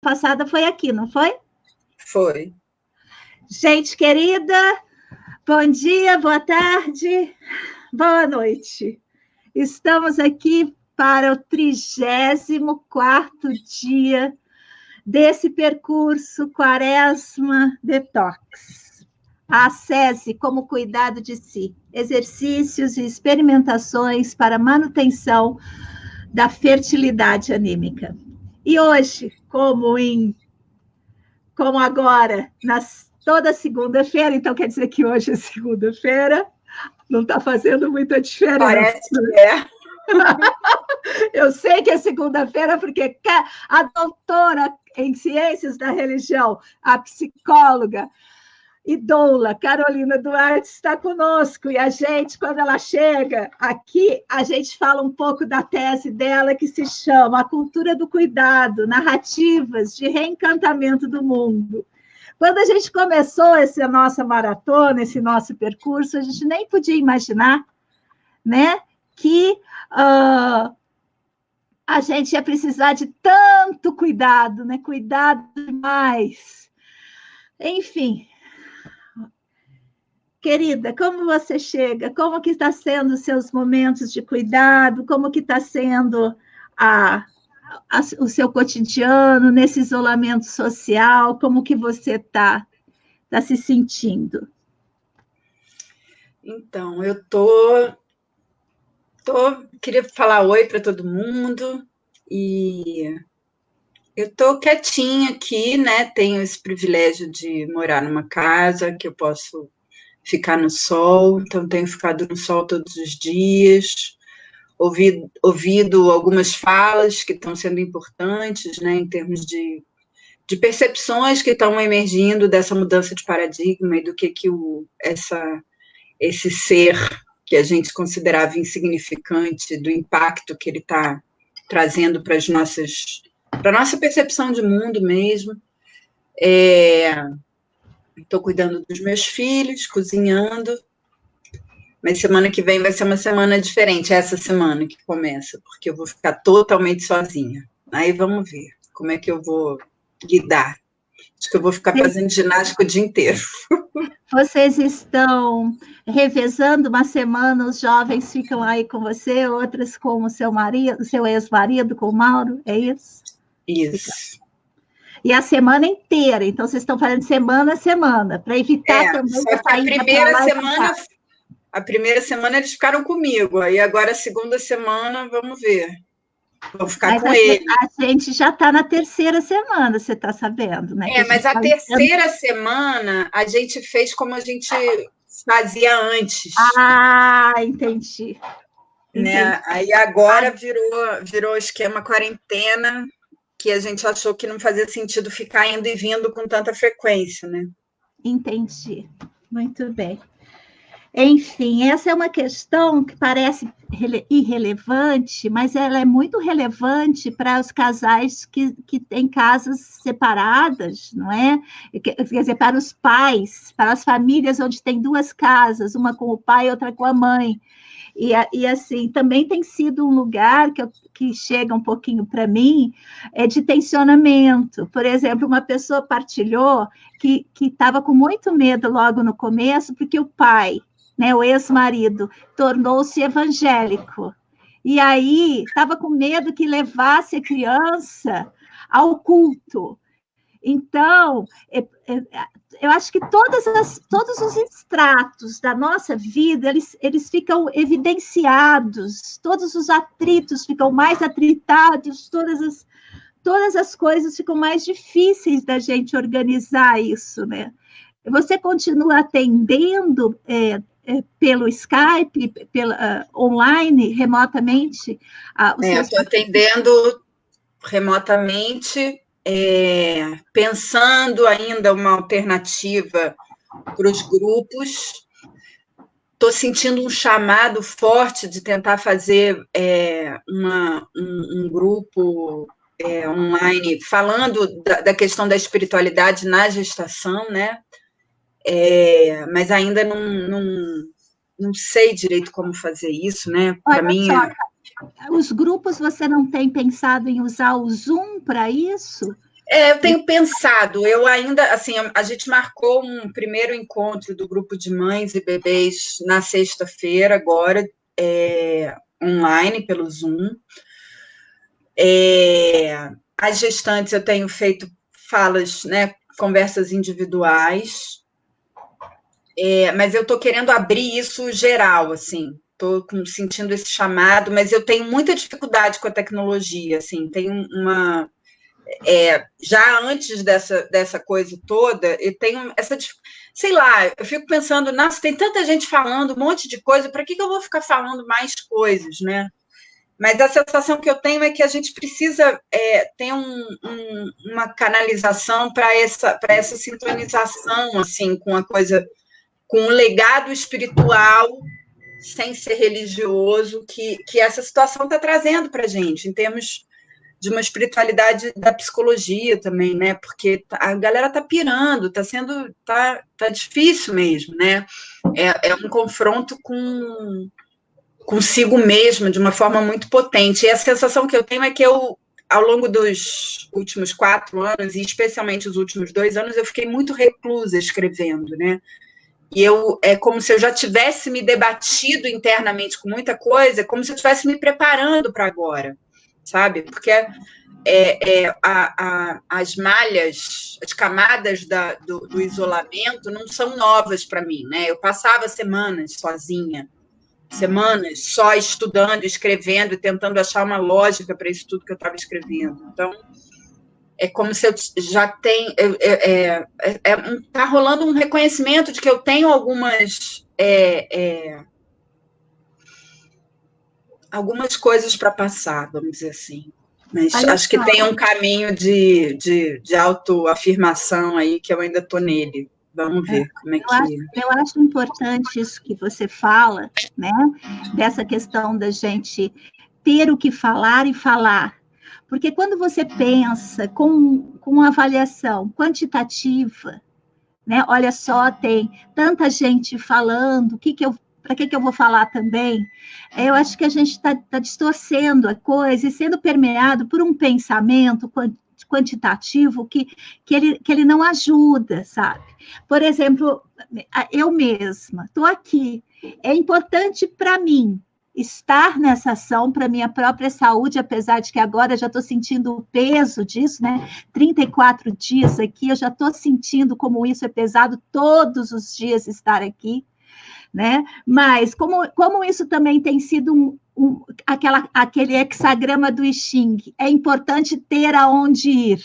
passada foi aqui, não foi? Foi. Gente querida, bom dia, boa tarde, boa noite. Estamos aqui para o 34º dia desse percurso Quaresma Detox. A SESI, como cuidado de si, exercícios e experimentações para manutenção da fertilidade anímica. E hoje, como agora, toda segunda-feira, então quer dizer que hoje é segunda-feira, não está fazendo muita diferença. Parece que é. Eu sei que é segunda-feira, porque a doutora em ciências da religião, a psicóloga e doula Carolina Duarte está conosco, e a gente, quando ela chega aqui, a gente fala um pouco da tese dela, que se chama A Cultura do Cuidado, Narrativas de Reencantamento do Mundo. Quando a gente começou essa nossa maratona, esse nosso percurso, a gente nem podia imaginar, né, que a gente ia precisar de tanto cuidado, né, cuidado demais. Enfim, querida, como você chega? Como que está sendo os seus momentos de cuidado? Como que está sendo o seu cotidiano nesse isolamento social? Como que você está se sentindo? Então, eu queria falar oi para todo mundo e eu estou quietinha aqui, né? Tenho esse privilégio de morar numa casa que eu posso ficar no sol, então tenho ficado no sol todos os dias, ouvido algumas falas que estão sendo importantes, né, em termos de percepções que estão emergindo dessa mudança de paradigma e do que esse ser que a gente considerava insignificante, do impacto que ele está trazendo para a nossa percepção de mundo mesmo. Estou cuidando dos meus filhos, cozinhando, mas semana que vem vai ser uma semana diferente, essa semana que começa, porque eu vou ficar totalmente sozinha. Aí vamos ver como é que eu vou lidar. Acho que eu vou ficar fazendo ginástica o dia inteiro. Vocês estão revezando uma semana, os jovens ficam aí com você, outras com o seu marido, o seu ex-marido, com o Mauro, é isso? Isso. E a semana inteira, então vocês estão fazendo semana a semana, para evitar também só que a primeira semana eles ficaram comigo, aí agora a segunda semana, vamos ver. Vou ficar com ele. A gente já está na terceira semana, você está sabendo, né? Mas a terceira semana a gente fez como a gente fazia antes. Ah, entendi. Né? Aí agora virou esquema quarentena, que a gente achou que não fazia sentido ficar indo e vindo com tanta frequência, né? Entendi. Muito bem. Enfim, essa é uma questão que parece irrelevante, mas ela é muito relevante para os casais que têm casas separadas, não é? Quer dizer, para os pais, para as famílias onde tem duas casas, uma com o pai e outra com a mãe. E assim, também tem sido um lugar que chega um pouquinho para mim, de tensionamento. Por exemplo, uma pessoa partilhou que estava com muito medo logo no começo, porque o pai, né, o ex-marido, tornou-se evangélico. E aí estava com medo que levasse a criança ao culto. Então, eu acho que todos os estratos da nossa vida, eles ficam evidenciados, todos os atritos ficam mais atritados, todas as coisas ficam mais difíceis da gente organizar isso, né? Você continua atendendo pelo Skype, online, remotamente? Estou atendendo remotamente, pensando ainda uma alternativa para os grupos. Estou sentindo um chamado forte de tentar fazer um grupo online falando da questão da espiritualidade na gestação, né? Mas ainda não sei direito como fazer isso, né? Para mim, os grupos, você não tem pensado em usar o Zoom para isso? Eu tenho pensado, eu ainda, assim, a gente marcou um primeiro encontro do grupo de mães e bebês na sexta-feira, agora, online, pelo Zoom. As gestantes eu tenho feito falas, né, conversas individuais, mas eu estou querendo abrir isso geral, assim, estou sentindo esse chamado, mas eu tenho muita dificuldade com a tecnologia, assim, tenho uma... já antes dessa coisa toda, eu tenho essa... Sei lá, eu fico pensando, nossa, tem tanta gente falando um monte de coisa, para que eu vou ficar falando mais coisas, né? Mas a sensação que eu tenho é que a gente precisa ter uma canalização para essa sintonização, assim, com a coisa, com um legado espiritual, sem ser religioso, que essa situação está trazendo para a gente, em termos de uma espiritualidade da psicologia também, né? Porque a galera está pirando, tá difícil mesmo, né? É um confronto consigo mesma de uma forma muito potente. E a sensação que eu tenho é que eu, ao longo dos últimos 4 anos, e especialmente os últimos 2 anos, eu fiquei muito reclusa escrevendo, né? E é como se eu já tivesse me debatido internamente com muita coisa, como se eu estivesse me preparando para agora, sabe? Porque as malhas, as camadas do isolamento não são novas para mim, né? Eu passava semanas sozinha, semanas só estudando, escrevendo, tentando achar uma lógica para isso tudo que eu estava escrevendo. Então, é como se eu já tenho... Está rolando um reconhecimento de que eu tenho algumas coisas para passar, vamos dizer assim. Mas Olha acho que só. tem um caminho de autoafirmação aí que eu ainda estou nele. Vamos ver como é que... Eu acho importante isso que você fala, né? Dessa questão da gente ter o que falar e falar. Porque quando você pensa com uma avaliação quantitativa, né? Olha só, tem tanta gente falando, para que eu vou falar também? Eu acho que a gente está distorcendo a coisa e sendo permeado por um pensamento quantitativo que ele não ajuda, sabe? Por exemplo, eu mesma estou aqui. É importante para mim estar nessa ação para minha própria saúde, apesar de que agora já estou sentindo o peso disso, né? 34 dias aqui, eu já estou sentindo como isso é pesado todos os dias estar aqui, né? Mas como isso também tem sido aquele hexagrama do I Ching, é importante ter aonde ir,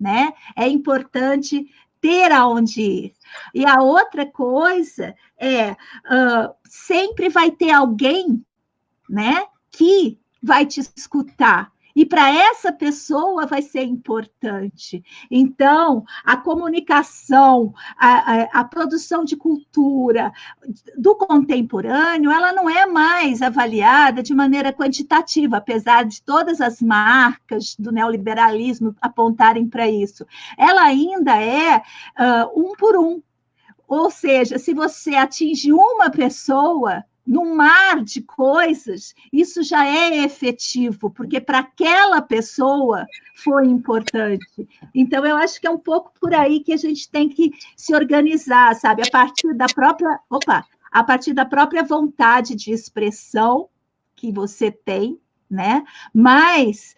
né? É importante ter aonde ir. E a outra coisa sempre vai ter alguém, né, que vai te escutar. E para essa pessoa vai ser importante. Então, a comunicação, a produção de cultura do contemporâneo, ela não é mais avaliada de maneira quantitativa, apesar de todas as marcas do neoliberalismo apontarem para isso. Ela ainda é um por um. Ou seja, se você atinge uma pessoa num mar de coisas, isso já é efetivo, porque para aquela pessoa foi importante. Então, eu acho que é um pouco por aí que a gente tem que se organizar, sabe? A partir da própria vontade de expressão que você tem, né? Mas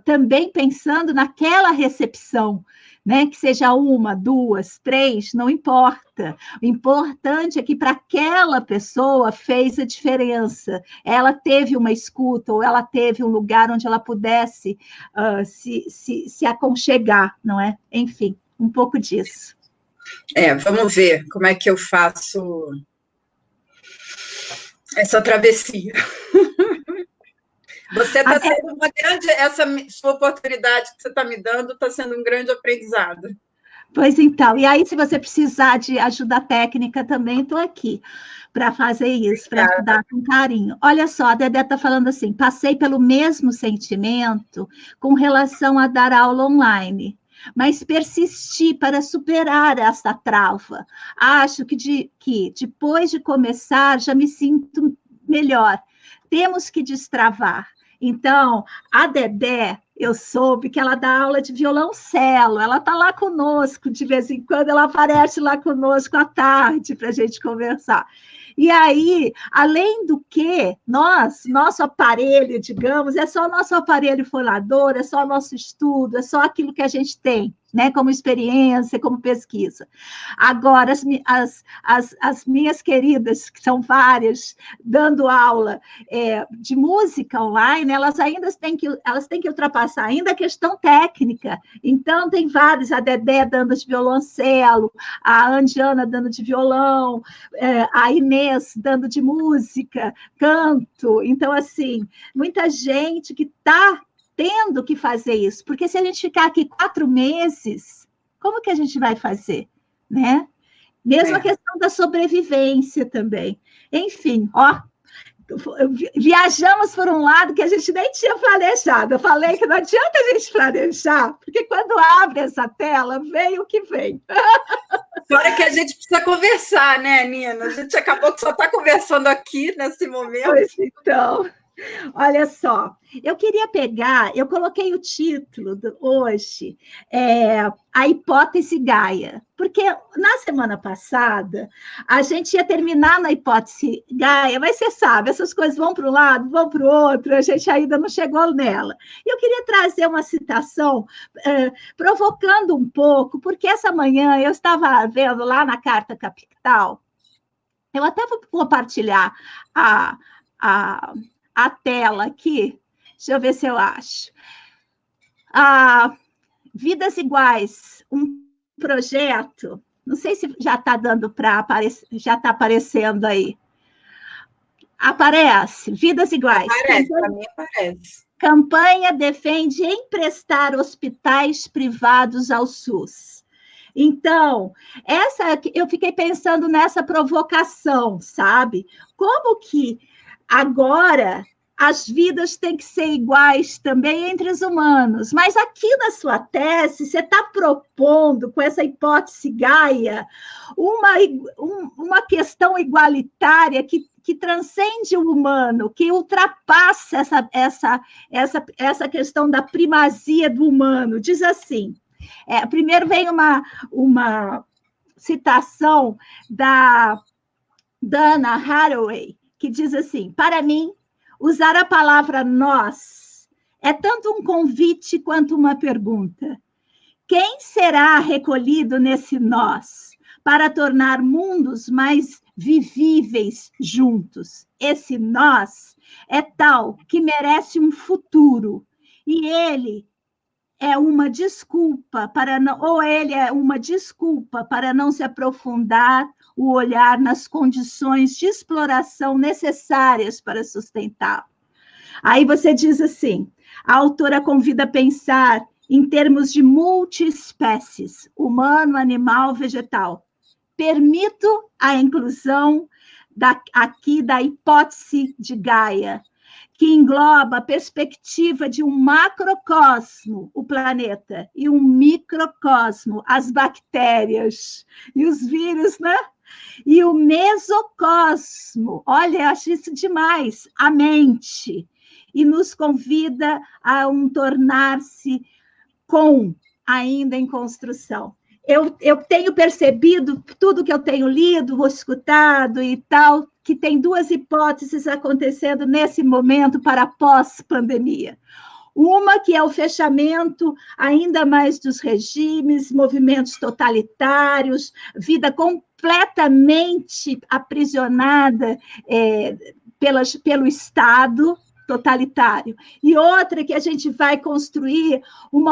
também pensando naquela recepção, né? Que seja 1, 2, 3, não importa. O importante é que para aquela pessoa fez a diferença. Ela teve uma escuta, ou ela teve um lugar onde ela pudesse se aconchegar, não é? Enfim, um pouco disso. Vamos ver como é que eu faço essa travessia. Você está sendo uma grande... Essa sua oportunidade que você está me dando está sendo um grande aprendizado. Pois então, e aí se você precisar de ajuda técnica também, estou aqui para fazer isso, para ajudar com carinho. Olha só, a Dedé está falando assim, passei pelo mesmo sentimento com relação a dar aula online, mas persisti para superar essa trava. Acho que depois de começar, já me sinto melhor. Temos que destravar. Então, a Dedé, eu soube que ela dá aula de violoncelo, ela está lá conosco, de vez em quando ela aparece lá conosco à tarde para a gente conversar. E aí, além do que, nosso aparelho, digamos, é só nosso aparelho formador, é só nosso estudo, é só aquilo que a gente tem, né, como experiência, como pesquisa. Agora, as minhas queridas, que são várias, dando aula de música online, elas ainda têm que ultrapassar ainda a questão técnica. Então, tem vários, a Dedé dando de violoncelo, a Andiana dando de violão, a Inês dando de música, canto. Então, assim, muita gente que está tendo que fazer isso, porque se a gente ficar aqui 4 meses, como que a gente vai fazer, né? Mesmo a questão da sobrevivência também. Enfim, ó, viajamos por um lado que a gente nem tinha planejado. Eu falei que não adianta a gente planejar, porque quando abre essa tela, vem o que vem. Fora que a gente precisa conversar, né, Nina? A gente acabou que só está conversando aqui nesse momento. Pois então... Olha só, eu queria pegar, eu coloquei o título hoje, a hipótese Gaia, porque na semana passada a gente ia terminar na hipótese Gaia, mas você sabe, essas coisas vão para um lado, vão para o outro, a gente ainda não chegou nela. E eu queria trazer uma citação provocando um pouco, porque essa manhã eu estava vendo lá na Carta Capital, eu até vou compartilhar a tela aqui, deixa eu ver se eu acho. Vidas Iguais, um projeto, não sei se já está dando para aparecer, já está aparecendo aí. Aparece, Vidas Iguais. Aparece, para mim aparece. Campanha defende emprestar hospitais privados ao SUS. Então, eu fiquei pensando nessa provocação, sabe? Como que agora, as vidas têm que ser iguais também entre os humanos. Mas aqui na sua tese, você está propondo, com essa hipótese Gaia, uma questão igualitária que transcende o humano, que ultrapassa essa questão da primazia do humano. Diz assim, primeiro vem uma citação da Dana Haraway, que diz assim, para mim, usar a palavra nós é tanto um convite quanto uma pergunta. Quem será recolhido nesse nós para tornar mundos mais vivíveis juntos? Esse nós é tal que merece um futuro, e ele é uma desculpa ele é uma desculpa para não se aprofundar o olhar nas condições de exploração necessárias para sustentá-lo. Aí você diz assim, a autora convida a pensar em termos de multiespécies, humano, animal, vegetal. Permito a inclusão aqui da hipótese de Gaia, que engloba a perspectiva de um macrocosmo, o planeta, e um microcosmo, as bactérias e os vírus, né? E o mesocosmo, olha, eu acho isso demais, a mente, e nos convida a tornar-se ainda em construção. Eu tenho percebido, tudo que eu tenho lido, escutado e tal, que tem 2 hipóteses acontecendo nesse momento para pós-pandemia. Uma que é o fechamento ainda mais dos regimes, movimentos totalitários, vida completamente aprisionada pelo Estado totalitário. E outra que a gente vai construir um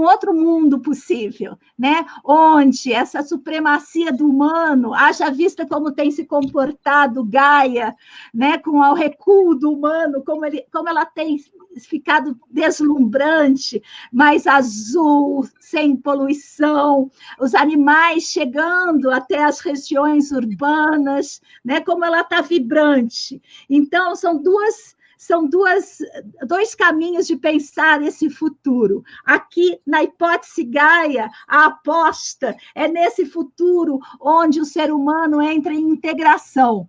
outro mundo possível, né? Onde essa supremacia do humano, haja vista como tem se comportado Gaia, né? Com o recuo do humano, como ela tem ficado deslumbrante, mais azul, sem poluição, os animais chegando até as regiões urbanas, né? Como ela está vibrante. Então, são duas são dois caminhos de pensar esse futuro. Aqui, na hipótese Gaia, a aposta é nesse futuro onde o ser humano entra em integração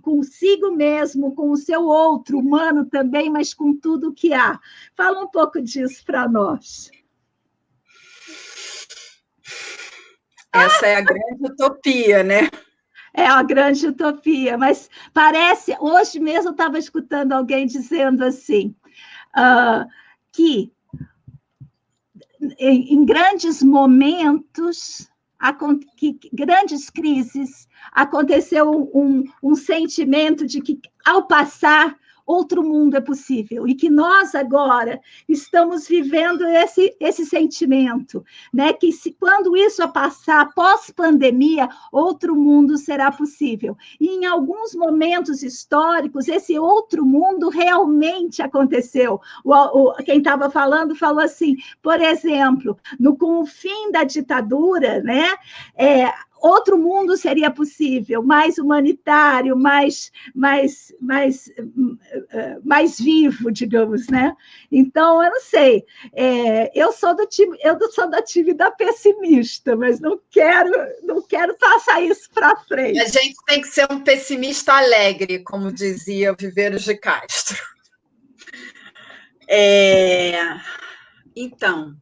consigo mesmo, com o seu outro humano também, mas com tudo que há. Fala um pouco disso para nós. Essa é a grande utopia, né? É a grande utopia, mas parece... Hoje mesmo eu estava escutando alguém dizendo assim, que em grandes momentos, grandes crises, aconteceu um sentimento de que, ao passar, outro mundo é possível, e que nós agora estamos vivendo esse sentimento, né? Que quando isso passar, pós-pandemia, outro mundo será possível. E em alguns momentos históricos, esse outro mundo realmente aconteceu. Quem estava falando falou assim, por exemplo, com o fim da ditadura, né? Outro mundo seria possível, mais humanitário, mais vivo, digamos, né? Então, eu não sei. Eu sou do time da pessimista, mas não quero passar isso para frente. A gente tem que ser um pessimista alegre, como dizia o Viveiros de Castro. Então,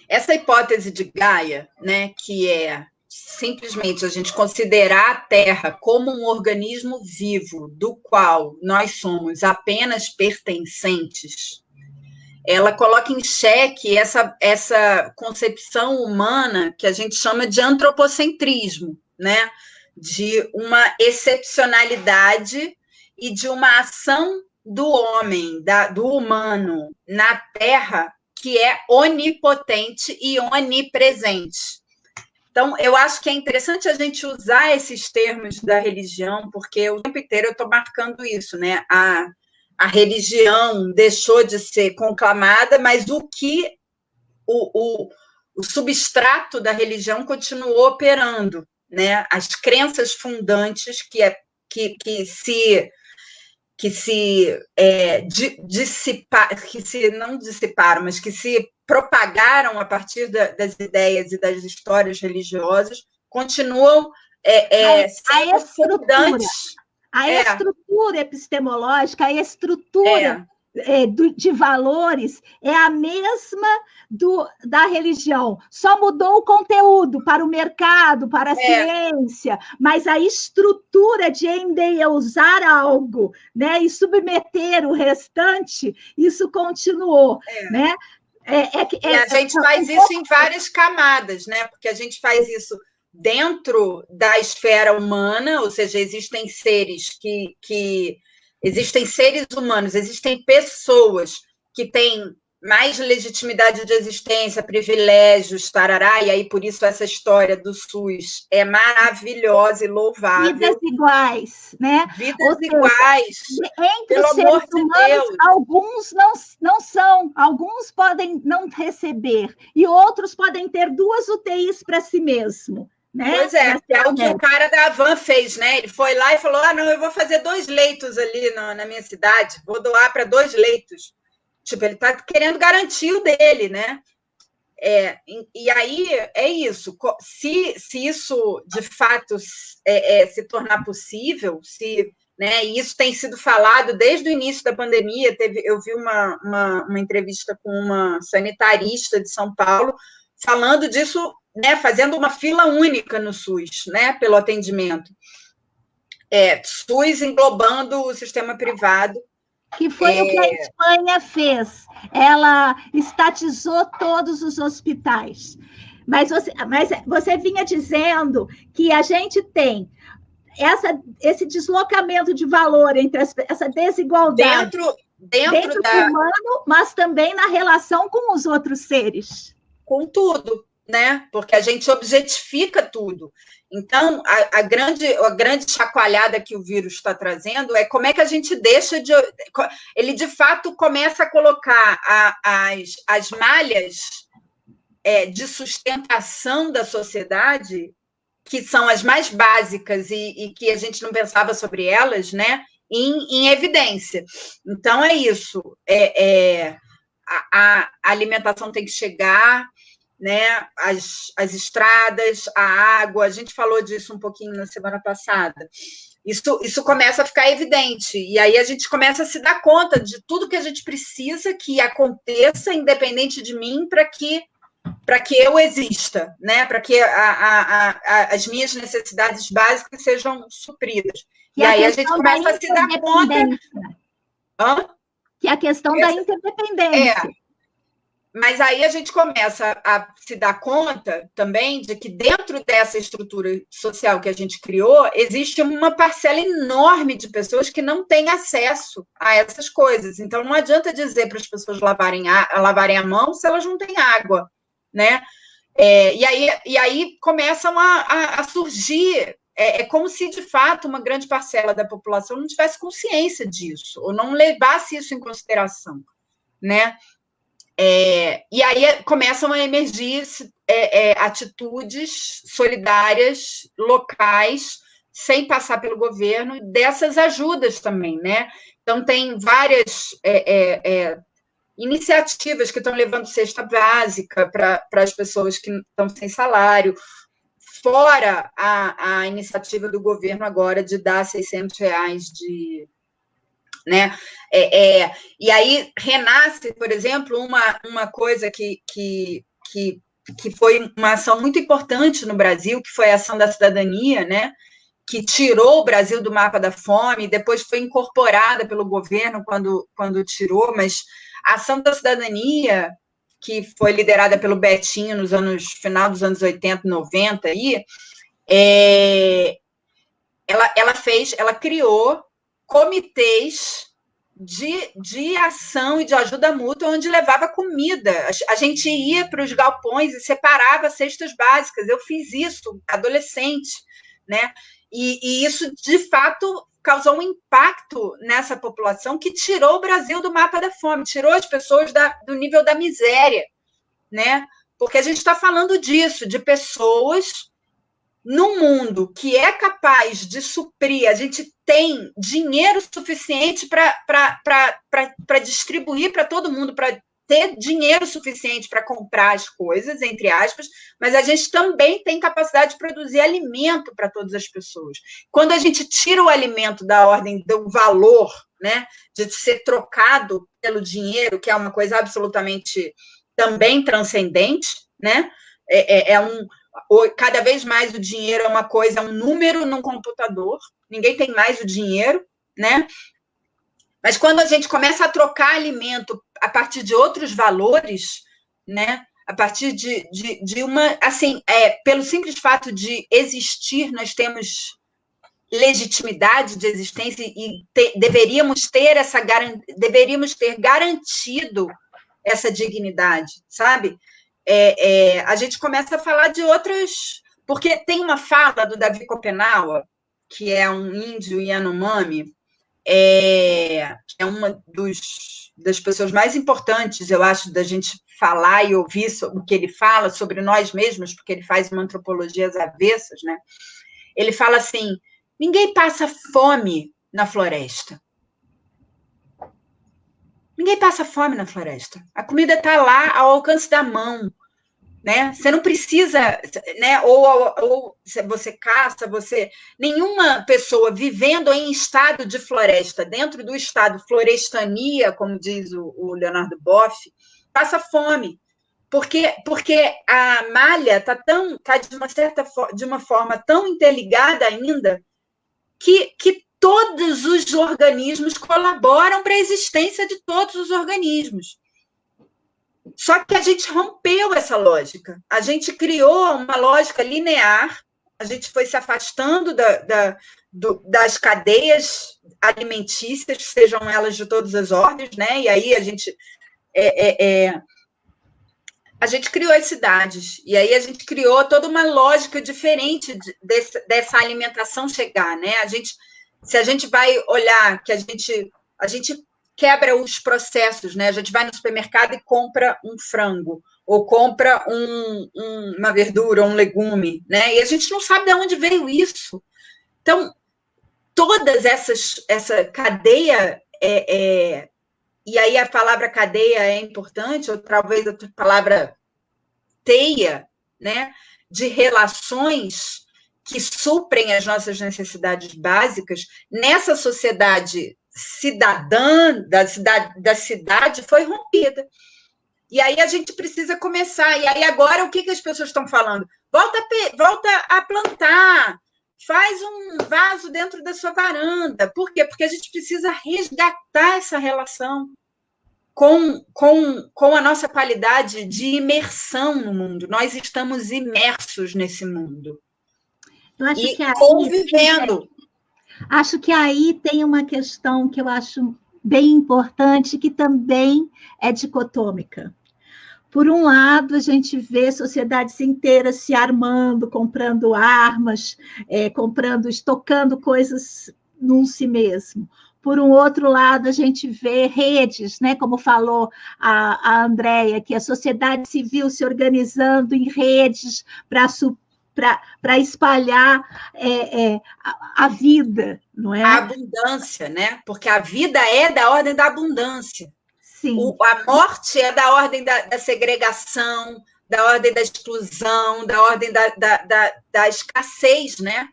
essa hipótese de Gaia, né, que é simplesmente a gente considerar a Terra como um organismo vivo, do qual nós somos apenas pertencentes, ela coloca em xeque essa concepção humana que a gente chama de antropocentrismo, né, de uma excepcionalidade e de uma ação do homem, do humano na Terra, que é onipotente e onipresente. Então, eu acho que é interessante a gente usar esses termos da religião, porque o tempo inteiro eu estou marcando isso, né? A religião deixou de ser conclamada, mas o substrato da religião continuou operando, né? As crenças fundantes não dissiparam, mas que se propagaram a partir das ideias e das histórias religiosas, continuam sendo fundantes. A estrutura epistemológica, a estrutura de valores é a mesma da religião, só mudou o conteúdo para o mercado, para a ciência, mas a estrutura de endeusar algo, né, e submeter o restante, isso continuou, né? E a gente faz isso em várias camadas, né? Porque a gente faz isso dentro da esfera humana, ou seja, existem seres existem seres humanos, existem pessoas que têm mais legitimidade de existência, privilégios, tarará, e aí por isso essa história do SUS é maravilhosa e louvável. Vidas iguais, né? Vidas iguais. Entre os seres humanos, alguns não são, alguns podem não receber, e outros podem ter 2 UTIs para si mesmo. Né? Pois é o que o cara da Havan fez, né? Ele foi lá e falou: não, eu vou fazer 2 leitos ali na minha cidade, vou doar para 2 leitos. Tipo, ele está querendo garantir o dele, né? E aí é isso. Se isso de fato se tornar possível, né? E isso tem sido falado desde o início da pandemia. Eu vi uma entrevista com uma sanitarista de São Paulo falando disso, né, fazendo uma fila única no SUS, né, pelo atendimento. SUS englobando o sistema privado. Que foi o que a Espanha fez. Ela estatizou todos os hospitais. Mas você vinha dizendo que a gente tem esse deslocamento de valor entre essa desigualdade dentro do humano, mas também na relação com os outros seres. Com tudo, né? Porque a gente objetifica tudo. Então, a grande chacoalhada que o vírus está trazendo é como é que a gente deixa de... Ele, de fato, começa a colocar as malhas de sustentação da sociedade, que são as mais básicas e que a gente não pensava sobre elas, né? em evidência. Então, é isso. A alimentação tem que chegar, né? As estradas, a água, a gente falou disso um pouquinho na semana passada. Isso começa a ficar evidente, e aí a gente começa a se dar conta de tudo que a gente precisa que aconteça, independente de mim, para que eu exista, né? Para que as minhas necessidades básicas sejam supridas. E aí a gente começa a se dar conta... Que é a questão da interdependência. Mas aí a gente começa a se dar conta também de que dentro dessa estrutura social que a gente criou, existe uma parcela enorme de pessoas que não têm acesso a essas coisas. Então, não adianta dizer para as pessoas lavarem a mão se elas não têm água, né? E aí começam a surgir... É como se, de fato, uma grande parcela da população não tivesse consciência disso, ou não levasse isso em consideração, né? E aí começam a emergir atitudes solidárias, locais, sem passar pelo governo, dessas ajudas também, né? Então, tem várias iniciativas que estão levando cesta básica para as pessoas que estão sem salário, fora a iniciativa do governo agora de dar R$600 de... Né? E aí renasce, por exemplo, uma coisa que foi uma ação muito importante no Brasil, que foi a ação da cidadania, né? Que tirou o Brasil do mapa da fome, depois foi incorporada pelo governo quando tirou, mas a ação da cidadania, que foi liderada pelo Betinho final dos anos 80, 90, ela criou comitês de ação e de ajuda mútua, onde levava comida. A gente ia para os galpões e separava cestas básicas. Eu fiz isso, adolescente, né? E isso, de fato, causou um impacto nessa população que tirou o Brasil do mapa da fome, tirou as pessoas do nível da miséria, né? Porque a gente está falando disso, de pessoas num mundo que é capaz de suprir, a gente tem dinheiro suficiente para distribuir para todo mundo, para ter dinheiro suficiente para comprar as coisas, entre aspas, mas a gente também tem capacidade de produzir alimento para todas as pessoas. Quando a gente tira o alimento da ordem do valor, né, de ser trocado pelo dinheiro, que é uma coisa absolutamente também transcendente, né, cada vez mais o dinheiro é uma coisa, é um número num computador, ninguém tem mais o dinheiro, né? Mas quando a gente começa a trocar alimento a partir de outros valores, né? A partir de uma, assim, pelo simples fato de existir, nós temos legitimidade de existência e deveríamos ter garantido essa dignidade, sabe? A gente começa a falar de outras... Porque tem uma fala do Davi Copenaua, que é um índio Yanomami, é uma das pessoas mais importantes, eu acho, da gente falar e ouvir sobre o que ele fala sobre nós mesmos, porque ele faz uma antropologia às avessas, né? Ele fala assim, ninguém passa fome na floresta. Ninguém passa fome na floresta. A comida está lá ao alcance da mão, né? Você não precisa, né? Ou você caça, nenhuma pessoa vivendo em estado de floresta, dentro do estado florestania, como diz o Leonardo Boff, passa fome. Porque a malha está de uma forma tão interligada ainda que todos os organismos colaboram para a existência de todos os organismos. Só que a gente rompeu essa lógica. A gente criou uma lógica linear, a gente foi se afastando das cadeias alimentícias, sejam elas de todas as ordens, né? E aí a gente criou as cidades, e aí a gente criou toda uma lógica diferente dessa alimentação chegar, né? Se a gente vai olhar que a gente quebra os processos, né? A gente vai no supermercado e compra um frango, ou compra uma verdura, um legume, né? E a gente não sabe de onde veio isso. Então, todas essa cadeia, e aí a palavra cadeia é importante, ou talvez a palavra teia, né, de relações que suprem as nossas necessidades básicas, nessa sociedade cidadã, da cidade, foi rompida. E aí a gente precisa começar. E aí agora o que as pessoas estão falando? Volta a plantar, faz um vaso dentro da sua varanda. Por quê? Porque a gente precisa resgatar essa relação com a nossa qualidade de imersão no mundo. Nós estamos imersos nesse mundo. Eu acho e que aí, convivendo. Acho que aí tem uma questão que eu acho bem importante, que também é dicotômica. Por um lado, a gente vê sociedades inteiras se armando, comprando armas, estocando coisas num si mesmo. Por um outro lado, a gente vê redes, né, como falou a Andréia, que a sociedade civil se organizando em redes para espalhar a vida, não é? A abundância, né? Porque a vida é da ordem da abundância. Sim. A morte é da ordem da segregação, da ordem da exclusão, da ordem da escassez, né?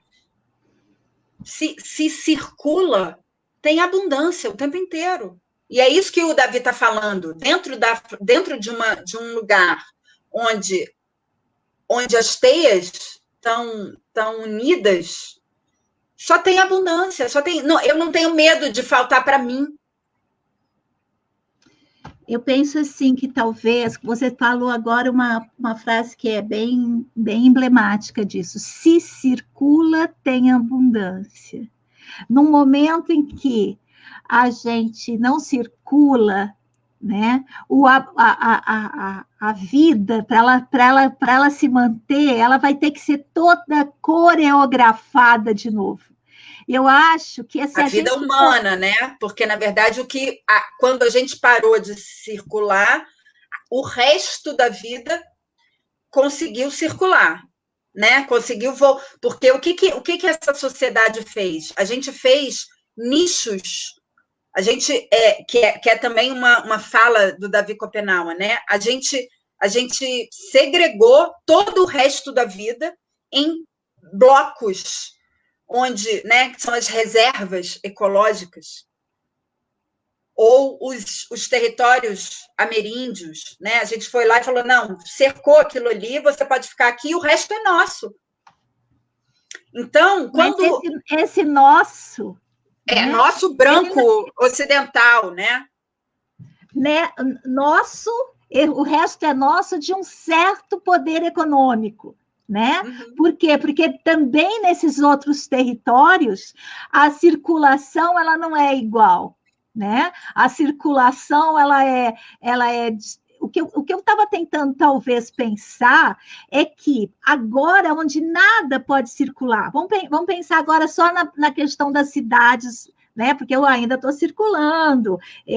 Se circula, tem abundância o tempo inteiro. E é isso que o Davi está falando. Dentro de um lugar onde as teias estão unidas, só tem abundância, eu não tenho medo de faltar para mim. Eu penso assim que talvez, você falou agora uma frase que é bem, bem emblemática disso. Se circula, tem abundância. Num momento em que a gente não circula, né? A vida, para ela se manter, ela vai ter que ser toda coreografada de novo. Eu acho que a vida humana, né? Porque, na verdade, quando a gente parou de circular, o resto da vida conseguiu circular, né? Conseguiu porque o que essa sociedade fez? A gente fez nichos. A gente que é também uma fala do Davi Copenau, né? A gente segregou todo o resto da vida em blocos, onde, né, são as reservas ecológicas, ou os territórios ameríndios, né? A gente foi lá e falou, não, cercou aquilo ali, você pode ficar aqui, o resto é nosso. Então, quando... Esse nosso... né? Nosso branco ocidental, né? Nosso, o resto é nosso de um certo poder econômico, né? Uhum. Por quê? Porque também nesses outros territórios a circulação ela não é igual, né? A circulação ela é o que eu estava tentando talvez pensar é que agora onde nada pode circular, vamos pensar agora só na questão das cidades, né? Porque eu ainda estou circulando. Se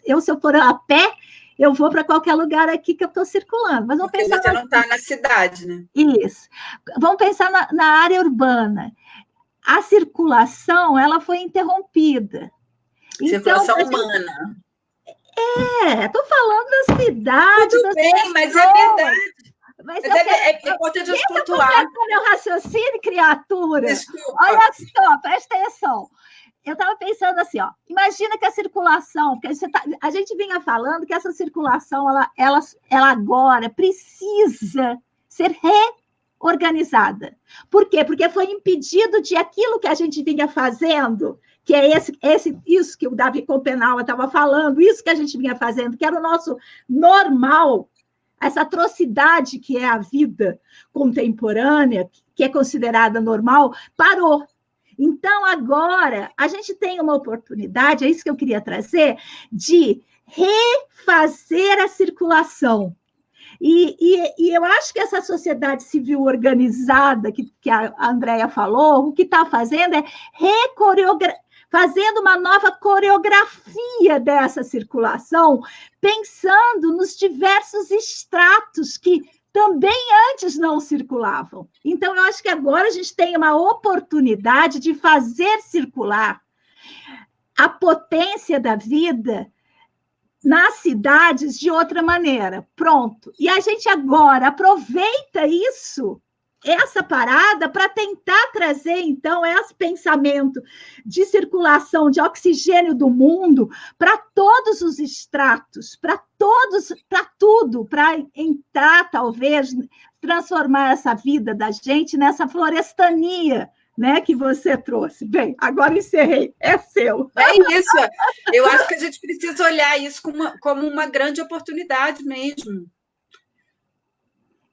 eu for a pé, eu vou para qualquer lugar aqui que eu estou circulando. Mas vamos pensar você não está na cidade, né? Isso. Vamos pensar na área urbana. A circulação ela foi interrompida. Circulação humana. Estou falando da cidade. Tudo bem, pessoas. Mas é verdade. Mas é importante eu pontuar. Meu raciocínio, criatura. Desculpa. Olha só, presta atenção. Eu estava pensando assim, ó, imagina que a circulação, porque a gente vinha falando que essa circulação, ela agora precisa ser reorganizada. Por quê? Porque foi impedido de aquilo que a gente vinha fazendo, que é isso que o Davi Copenau estava falando, isso que a gente vinha fazendo, que era o nosso normal, essa atrocidade que é a vida contemporânea, que é considerada normal, parou. Então, agora, a gente tem uma oportunidade, é isso que eu queria trazer, de refazer a circulação. E eu acho que essa sociedade civil organizada, que a Andréia falou, o que está fazendo é fazendo uma nova coreografia dessa circulação, pensando nos diversos estratos que também antes não circulavam. Então, eu acho que agora a gente tem uma oportunidade de fazer circular a potência da vida nas cidades de outra maneira. Pronto. E a gente agora aproveita isso, essa parada, para tentar trazer, então, esse pensamento de circulação de oxigênio do mundo para todos os estratos, para tudo, para entrar, talvez, transformar essa vida da gente nessa florestania, né, que você trouxe. Bem, agora encerrei, é seu. É isso, eu acho que a gente precisa olhar isso como uma grande oportunidade mesmo.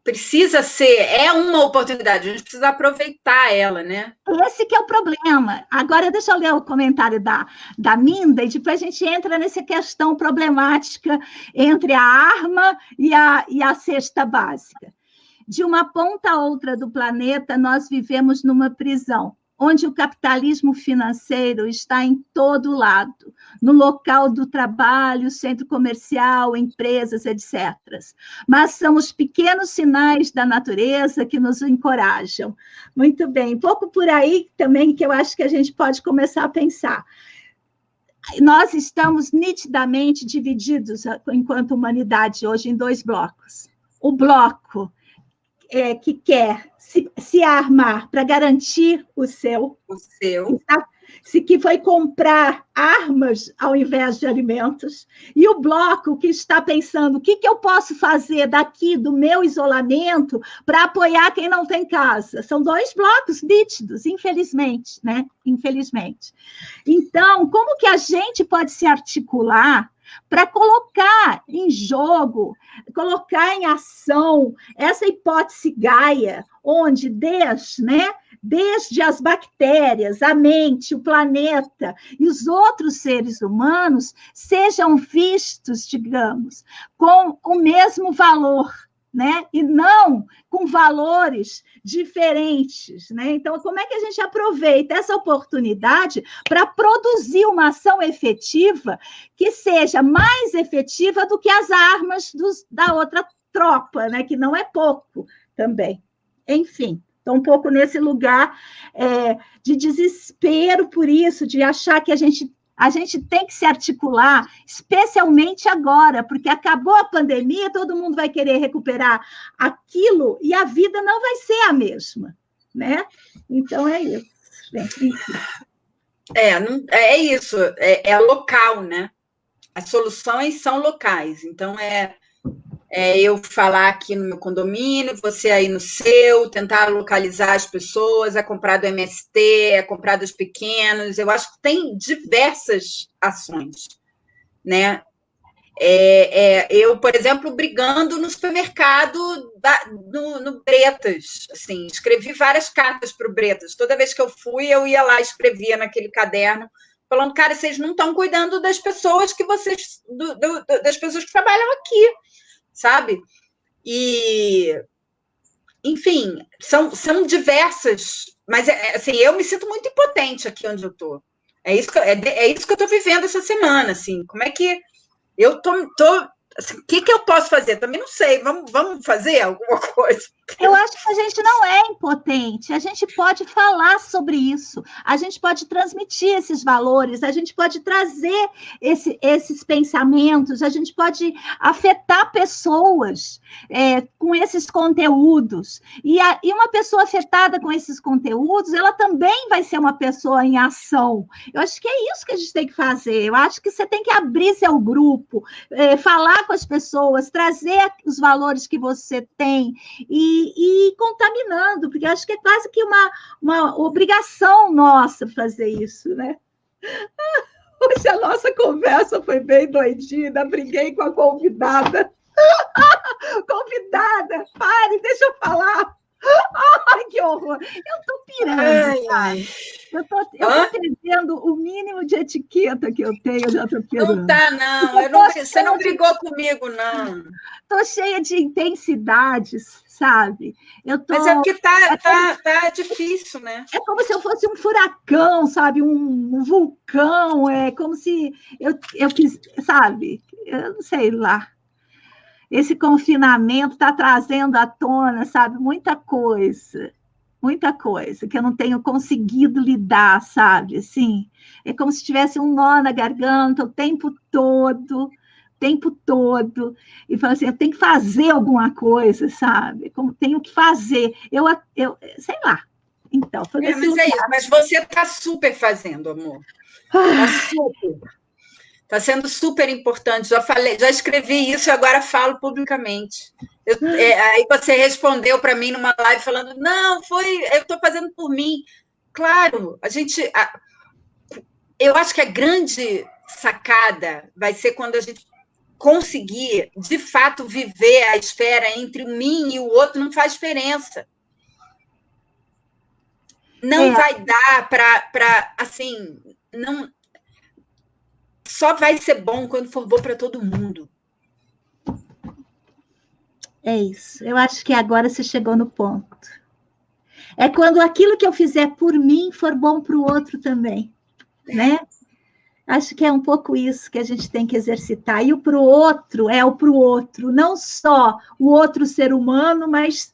Precisa ser, é uma oportunidade, a gente precisa aproveitar ela, né? Esse que é o problema. Agora, deixa eu ler o comentário da Minda, e depois a gente entra nessa questão problemática entre a arma e a cesta básica. De uma ponta a outra do planeta, nós vivemos numa prisão, onde o capitalismo financeiro está em todo lado, no local do trabalho, centro comercial, empresas, etc. Mas são os pequenos sinais da natureza que nos encorajam. Muito bem, um pouco por aí também que eu acho que a gente pode começar a pensar. Nós estamos nitidamente divididos, enquanto humanidade, hoje, em 2 blocos. O bloco que quer se armar para garantir o seu, que foi comprar armas ao invés de alimentos, e o bloco que está pensando o que eu posso fazer daqui do meu isolamento para apoiar quem não tem casa. São 2 blocos nítidos, infelizmente, né? Infelizmente. Então, como que a gente pode se articular para colocar em jogo, colocar em ação essa hipótese Gaia, onde desde as bactérias, a mente, o planeta e os outros seres humanos sejam vistos, digamos, com o mesmo valor, né? E não com valores diferentes, né? Então, como é que a gente aproveita essa oportunidade para produzir uma ação efetiva que seja mais efetiva do que as armas da outra tropa, né? Que não é pouco também. Enfim, estou um pouco nesse lugar de desespero por isso, de achar que a gente tem que se articular, especialmente agora, porque acabou a pandemia, todo mundo vai querer recuperar aquilo e a vida não vai ser a mesma, né? Então, é isso. É isso, é local, né? As soluções são locais, então eu falar aqui no meu condomínio, você aí no seu, tentar localizar as pessoas, é comprar do MST, é comprar dos pequenos, eu acho que tem diversas ações, né? Eu, por exemplo, brigando no supermercado no Bretas, assim, escrevi várias cartas para o Bretas, toda vez que eu fui, eu ia lá e escrevia naquele caderno, falando, cara, vocês não estão cuidando das pessoas das pessoas que trabalham aqui, sabe? E, enfim, são diversas, mas assim, eu me sinto muito impotente aqui onde eu estou. É isso que eu estou vivendo essa semana, assim, como é que eu tô assim, o que eu posso fazer? Também não sei, vamos fazer alguma coisa? Eu acho que a gente não é impotente, a gente pode falar sobre isso, a gente pode transmitir esses valores, a gente pode trazer esses pensamentos, a gente pode afetar pessoas com esses conteúdos. E uma pessoa afetada com esses conteúdos, ela também vai ser uma pessoa em ação. Eu acho que é isso que a gente tem que fazer. Eu acho que você tem que abrir seu grupo, falar com as pessoas, trazer os valores que você tem e ir contaminando, porque acho que é quase que uma obrigação nossa fazer isso, né? Hoje a nossa conversa foi bem doidinha, briguei com a convidada. Convidada, pare, deixa eu falar. Ai, que horror! Eu estou pirando, sabe? Eu estou perdendo o mínimo de etiqueta que eu tenho, eu já estou pirando. Não tá, não. Você não brigou comigo, não. Estou cheia de intensidades, sabe? Mas é porque tá difícil, né? É como se eu fosse um furacão, sabe? Um vulcão, é como se eu quis, sabe? Eu não sei lá. esse confinamento está trazendo à tona, sabe, muita coisa que eu não tenho conseguido lidar, sabe, assim, é como se tivesse um nó na garganta o tempo todo, e falo assim, eu tenho que fazer alguma coisa, sabe, como tenho que fazer, eu sei lá, então, foi mas é isso, mas você está super fazendo, amor, está super. Está sendo super importante. Já escrevi isso e agora falo publicamente. Aí você respondeu para mim numa live falando: não, eu estou fazendo por mim. Claro, eu acho que a grande sacada vai ser quando a gente conseguir, de fato, viver a esfera entre mim e o outro, não faz diferença. Não vai dar para, assim, não. Só vai ser bom quando for bom para todo mundo. É isso. Eu acho que agora você chegou no ponto. É quando aquilo que eu fizer por mim for bom para o outro também, né? Acho que é um pouco isso que a gente tem que exercitar. E o para o outro é o para o outro, não só o outro ser humano, mas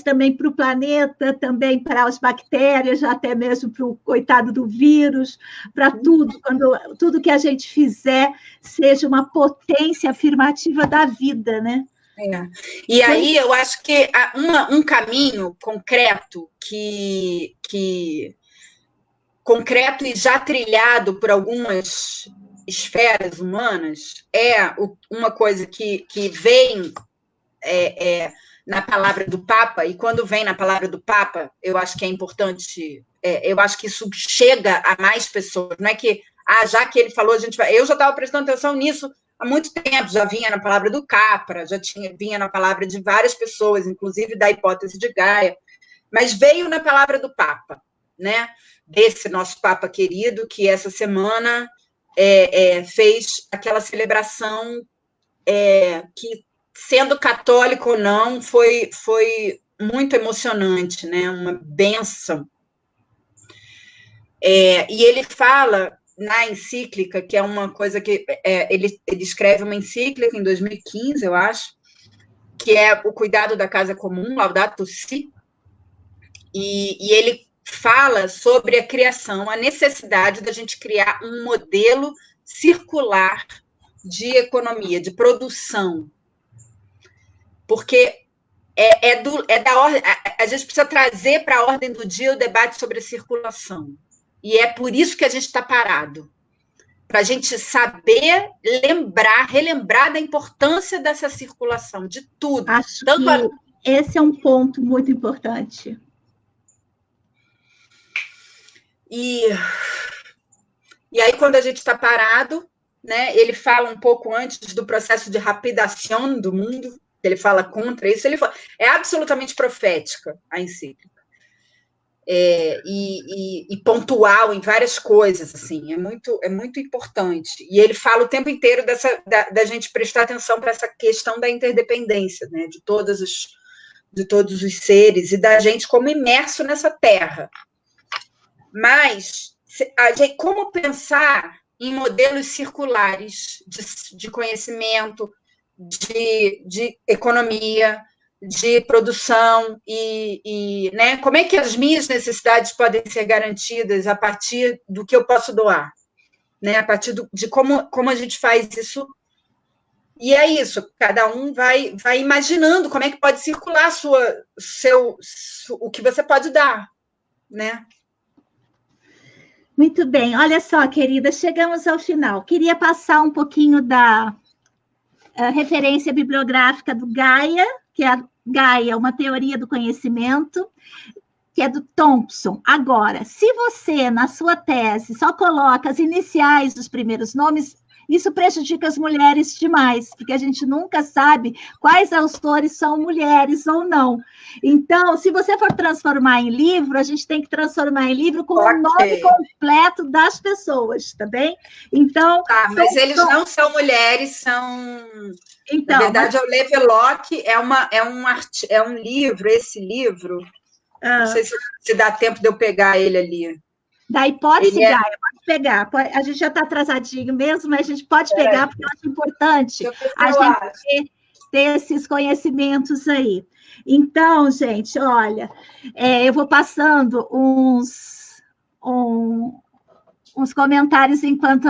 também para o planeta, também para as bactérias, até mesmo para o coitado do vírus, para tudo, quando tudo que a gente fizer seja uma potência afirmativa da vida, né? E aí eu acho que um caminho concreto concreto e já trilhado por algumas esferas humanas uma coisa que vem na palavra do Papa, e quando vem na palavra do Papa, eu acho que é importante, eu acho que isso chega a mais pessoas, não é que, já que ele falou, a gente vai. Eu já estava prestando atenção nisso há muito tempo, já vinha na palavra do Capra, vinha na palavra de várias pessoas, inclusive da hipótese de Gaia, mas veio na palavra do Papa, né? Desse nosso Papa querido, que essa semana fez aquela celebração que, sendo católico ou não, foi muito emocionante, né? Uma bênção. E ele fala na encíclica, que é uma coisa que ele escreve uma encíclica em 2015, eu acho, que é o cuidado da casa comum, Laudato Si, e ele fala sobre a criação, a necessidade da gente criar um modelo circular de economia, de produção, porque da ordem, a gente precisa trazer para a ordem do dia o debate sobre a circulação. E é por isso que a gente está parado. Para a gente saber relembrar da importância dessa circulação, de tudo. Acho que esse é um ponto muito importante. E aí, quando a gente está parado, né, ele fala um pouco antes do processo de rapidação do mundo, ele fala contra isso, é absolutamente profética a encíclica. E pontual em várias coisas, assim, é muito importante. E ele fala o tempo inteiro da gente prestar atenção para essa questão da interdependência, né, de todos os seres e da gente como imerso nessa terra. Mas como pensar em modelos circulares de conhecimento, de economia, de produção né? Como é que as minhas necessidades podem ser garantidas a partir do que eu posso doar, né? A partir de como a gente faz isso. E é isso, cada um vai imaginando como é que pode circular o que você pode dar, né? Muito bem, olha só, querida, chegamos ao final. Queria passar um pouquinho da referência bibliográfica do Gaia, que é a Gaia, uma teoria do conhecimento, que é do Thompson. Agora, se você, na sua tese, só coloca as iniciais dos primeiros nomes, isso prejudica as mulheres demais, porque a gente nunca sabe quais autores são mulheres ou não. Então, se você for transformar em livro, a gente tem que transformar em livro com o nome completo das pessoas, tá bem? Então, mas eles não são mulheres, são... Então, na verdade, o Levelock é um livro, esse livro... Não sei se dá tempo de eu pegar ele ali. Da hipótese Gaia, pode pegar. A gente já está atrasadinho mesmo, mas a gente pode pegar, porque eu acho importante a gente ter esses conhecimentos aí. Então, gente, olha, eu vou passando uns comentários enquanto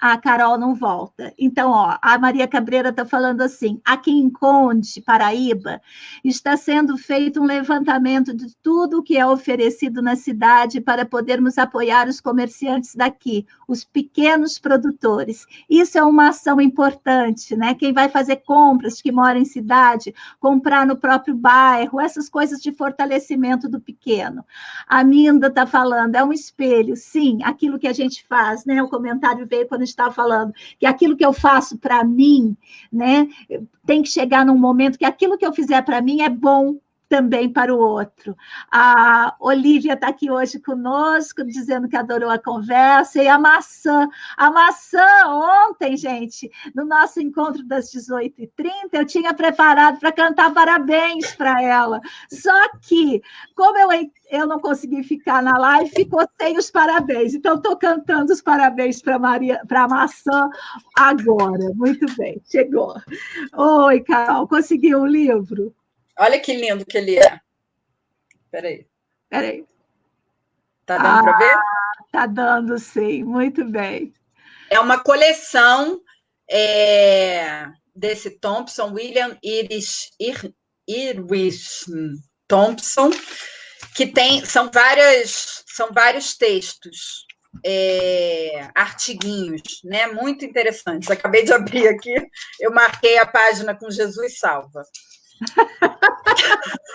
a Carol não volta. Então, ó, a Maria Cabreira está falando assim, aqui em Conde, Paraíba, está sendo feito um levantamento de tudo o que é oferecido na cidade para podermos apoiar os comerciantes daqui, os pequenos produtores. Isso é uma ação importante, né? Quem vai fazer compras, que mora em cidade, comprar no próprio bairro, essas coisas de fortalecimento do pequeno. A Minda está falando, é um espelho, sim, aquilo que a gente faz, né? O comentário veio quando estava falando, que aquilo que eu faço para mim, né, tem que chegar num momento que aquilo que eu fizer para mim é bom também para o outro. A Olivia está aqui hoje conosco, dizendo que adorou a conversa, e a maçã ontem, gente, no nosso encontro das 18h30, eu tinha preparado para cantar parabéns para ela, só que, como eu não consegui ficar na live, ficou sem os parabéns, então estou cantando os parabéns para a maçã agora. Muito bem, chegou. Oi, Carol, conseguiu o livro? Olha que lindo que ele é. Peraí. Tá dando para ver? Tá dando, sim. Muito bem. É uma coleção desse Thompson, William Irish Thompson, que são vários textos, artiguinhos, né? Muito interessantes. Acabei de abrir aqui, eu marquei a página com Jesus Salva.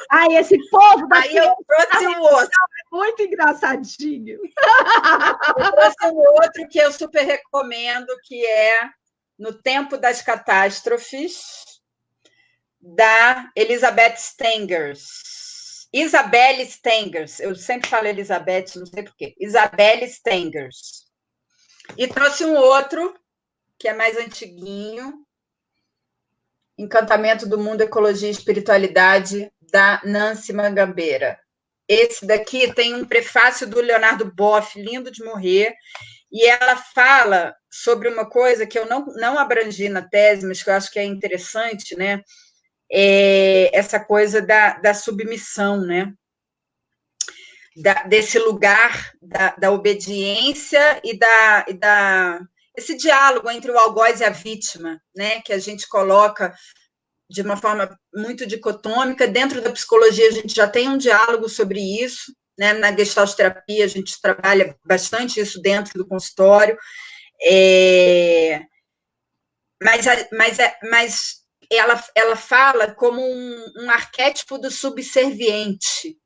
Ai, esse povo da Aí eu trouxe um outro. É muito engraçadinho. Eu trouxe um outro que eu super recomendo, que é No Tempo das Catástrofes, da Elizabeth Stengers. Isabelle Stengers. Eu sempre falo Elizabeth, não sei porquê. Isabelle Stengers. E trouxe um outro, que é mais antiguinho, Encantamento do Mundo, Ecologia e Espiritualidade, da Nancy Mangambeira. Esse daqui tem um prefácio do Leonardo Boff, lindo de morrer, e ela fala sobre uma coisa que eu não abrangi na tese, mas que eu acho que é interessante, né? Essa coisa da submissão, né? Desse lugar da obediência e esse diálogo entre o algoz e a vítima, né, que a gente coloca de uma forma muito dicotômica. Dentro da psicologia, a gente já tem um diálogo sobre isso, né? Na gestalterapia, a gente trabalha bastante isso dentro do consultório, mas ela fala como um arquétipo do subserviente,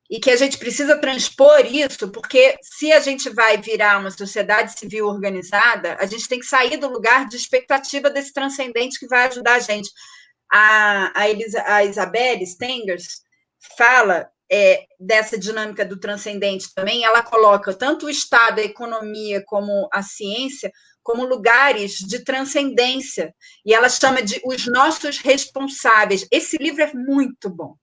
e que a gente precisa transpor isso, porque se a gente vai virar uma sociedade civil organizada, a gente tem que sair do lugar de expectativa desse transcendente que vai ajudar a gente. A Isabelle Stengers fala dessa dinâmica do transcendente também, ela coloca tanto o Estado, a economia, como a ciência, como lugares de transcendência, e ela chama de os nossos responsáveis. Esse livro é muito bom.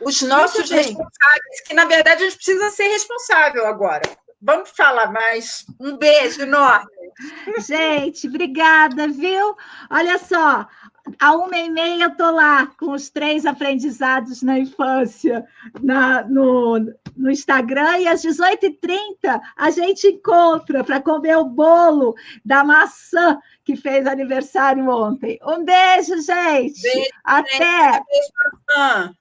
Os nossos responsáveis, que na verdade a gente precisa ser responsável agora. Vamos falar mais. Um beijo enorme. Gente, obrigada, viu? Olha só, à 1h30 eu estou lá com os 3 aprendizados na infância no Instagram, e às 18h30 a gente encontra para comer o bolo da maçã que fez aniversário ontem. Um beijo, gente. Beijo, até. Beijo,